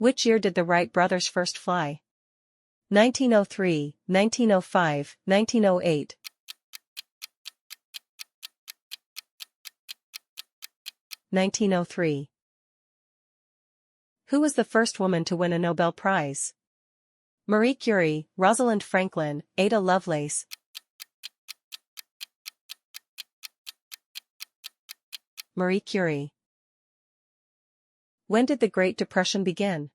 Which year did the Wright brothers first fly? 1903, 1905, 1908. 1903. Who was the first woman to win a Nobel Prize? Marie Curie, Rosalind Franklin, Ada Lovelace. Marie Curie. When did the Great Depression begin?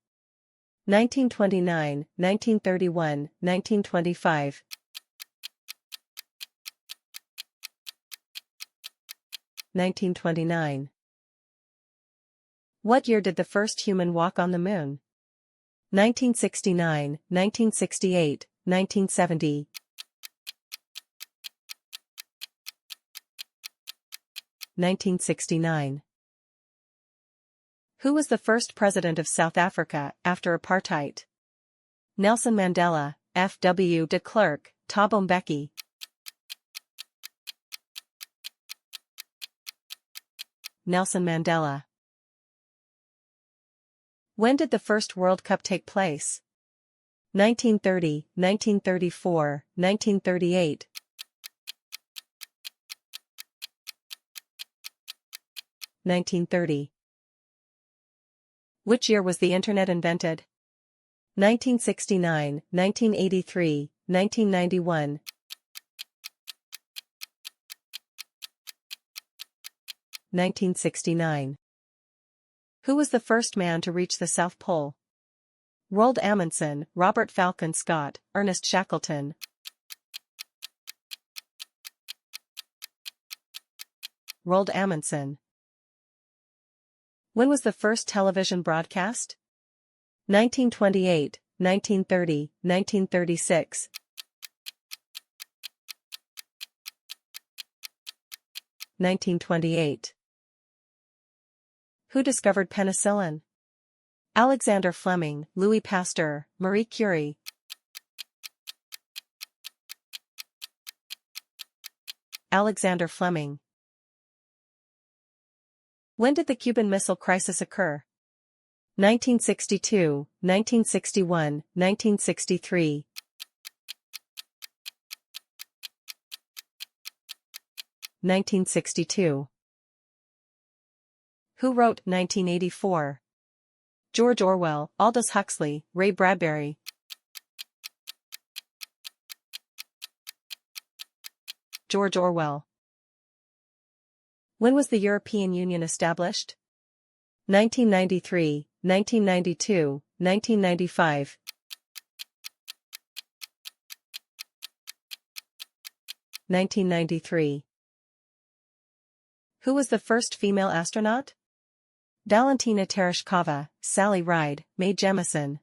1929, 1931, 1925. 1929. What year did the first human walk on the moon? 1969, 1968, 1970. 1969. Who was the first president of South Africa after apartheid? Nelson Mandela, F.W. de Klerk, Thabo Mbeki. Nelson Mandela. When did the first World Cup take place? 1930, 1934, 1938. 1930. Which year was the Internet invented? 1969, 1983, 1991. 1969. Who was the first man to reach the South Pole? Roald Amundsen, Robert Falcon Scott, Ernest Shackleton. Roald Amundsen. When was the first television broadcast? 1928, 1930, 1936. 1928. Who discovered penicillin? Alexander Fleming, Louis Pasteur, Marie Curie. Alexander Fleming. When did the Cuban Missile Crisis occur? 1962, 1961, 1963. 1962. Who wrote 1984? George Orwell, Aldous Huxley, Ray Bradbury. George Orwell. When was the European Union established? 1993, 1992, 1995. 1993. Who was the first female astronaut? Valentina Tereshkova, Sally Ride, Mae Jemison.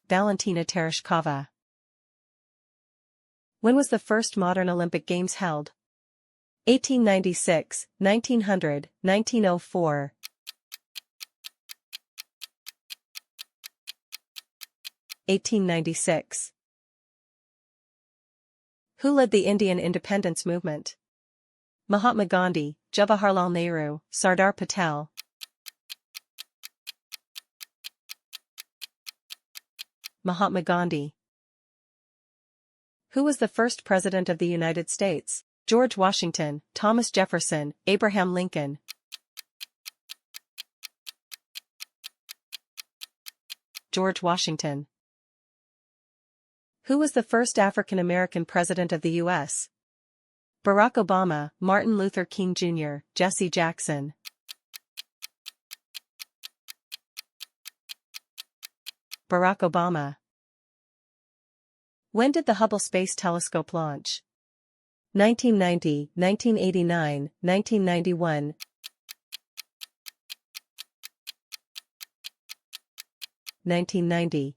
Valentina Tereshkova. When was the first modern Olympic Games held? 1896, 1900, 1904. 1896. Who led the Indian independence movement? Mahatma Gandhi, Jawaharlal Nehru, Sardar Patel. Mahatma Gandhi. Who was the first president of the United States? George Washington, Thomas Jefferson, Abraham Lincoln. George Washington. Who was the first African American president of the U.S.? Barack Obama, Martin Luther King Jr., Jesse Jackson. Barack Obama. When did the Hubble Space Telescope launch? 1990, 1989, 1991. 1990.